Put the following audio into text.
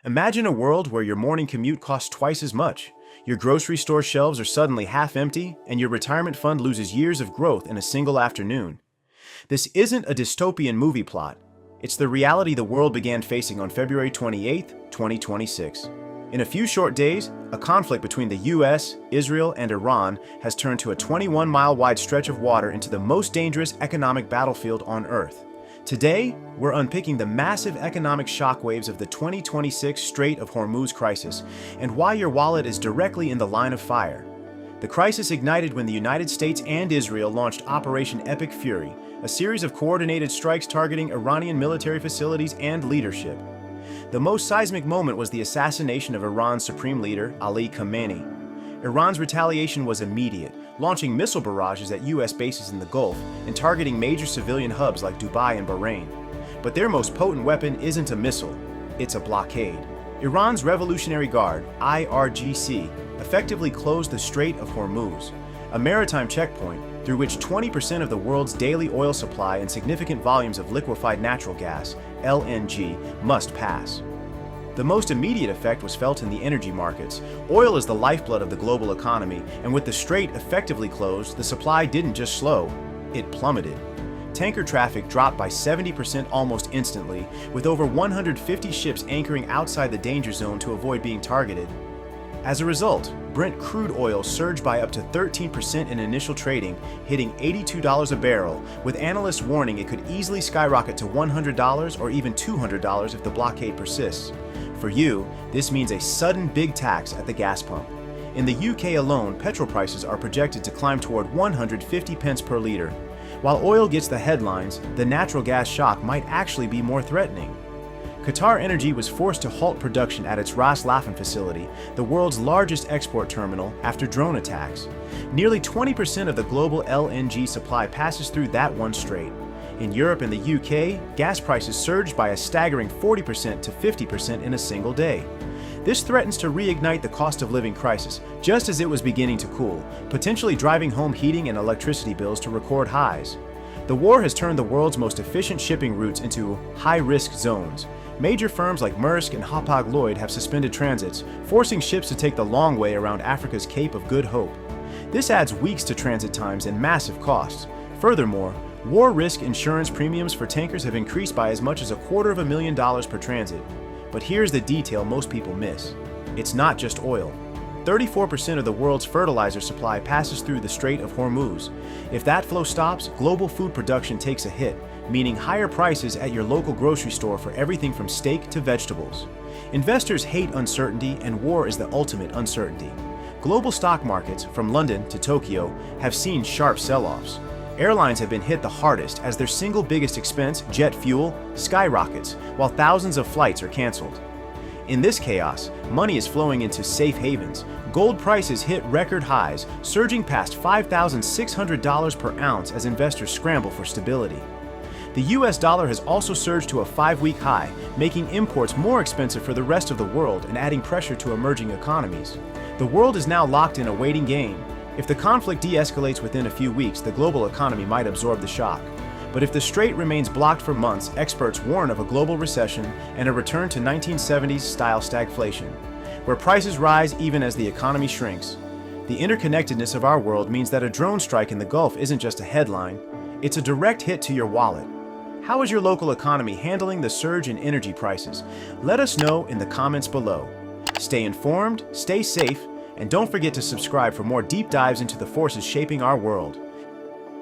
Imagine a world where your morning commute costs twice as much, your grocery store shelves are suddenly half empty, and your retirement fund loses years of growth in a single afternoon. This isn't a dystopian movie plot. It's the reality the world began facing on February 28, 2026. In a few short days, a conflict between the US, Israel, and Iran has turned to a 21-mile-wide stretch of water into the most dangerous economic battlefield on Earth. Today, we're unpicking the massive economic shockwaves of the 2026 Strait of Hormuz crisis and why your wallet is directly in the line of fire. The crisis ignited when the United States and Israel launched Operation Epic Fury, a series of coordinated strikes targeting Iranian military facilities and leadership. The most seismic moment was the assassination of Iran's supreme leader, Ali Khamenei. Iran's retaliation was immediate, launching missile barrages at U.S. bases in the Gulf and targeting major civilian hubs like Dubai and Bahrain. But their most potent weapon isn't a missile, it's a blockade. Iran's Revolutionary Guard, IRGC, effectively closed the Strait of Hormuz, a maritime checkpoint through which 20% of the world's daily oil supply and significant volumes of liquefied natural gas, LNG, must pass. The most immediate effect was felt in the energy markets. Oil is the lifeblood of the global economy, and with the strait effectively closed, the supply didn't just slow, it plummeted. Tanker traffic dropped by 70% almost instantly, with over 150 ships anchoring outside the danger zone to avoid being targeted. As a result, Brent crude oil surged by up to 13% in initial trading, hitting $82 a barrel, with analysts warning it could easily skyrocket to $100 or even $200 if the blockade persists. For you, this means a sudden big tax at the gas pump. In the UK alone, petrol prices are projected to climb toward 150 pence per litre. While oil gets the headlines, the natural gas shock might actually be more threatening. Qatar Energy was forced to halt production at its Ras Laffan facility, the world's largest export terminal, after drone attacks. Nearly 20% of the global LNG supply passes through that one strait. In Europe and the UK, gas prices surged by a staggering 40% to 50% in a single day. This threatens to reignite the cost of living crisis, just as it was beginning to cool, potentially driving home heating and electricity bills to record highs. The war has turned the world's most efficient shipping routes into high-risk zones. Major firms like Maersk and Hapag-Lloyd have suspended transits, forcing ships to take the long way around Africa's Cape of Good Hope. This adds weeks to transit times and massive costs. Furthermore, war risk insurance premiums for tankers have increased by as much as $250,000 per transit. But here's the detail most people miss. It's not just oil. 34% of the world's fertilizer supply passes through the Strait of Hormuz. If that flow stops, global food production takes a hit, meaning higher prices at your local grocery store for everything from steak to vegetables. Investors hate uncertainty, and war is the ultimate uncertainty. Global stock markets, from London to Tokyo, have seen sharp sell-offs. Airlines have been hit the hardest as their single biggest expense, jet fuel, skyrockets, while thousands of flights are canceled. In this chaos, money is flowing into safe havens. Gold prices hit record highs, surging past $5,600 per ounce as investors scramble for stability. The US dollar has also surged to a 5-week high, making imports more expensive for the rest of the world and adding pressure to emerging economies. The world is now locked in a waiting game. If the conflict de-escalates within a few weeks, the global economy might absorb the shock. But if the strait remains blocked for months, experts warn of a global recession and a return to 1970s-style stagflation, where prices rise even as the economy shrinks. The interconnectedness of our world means that a drone strike in the Gulf isn't just a headline, it's a direct hit to your wallet. How is your local economy handling the surge in energy prices? Let us know in the comments below. Stay informed, stay safe, and don't forget to subscribe for more deep dives into the forces shaping our world.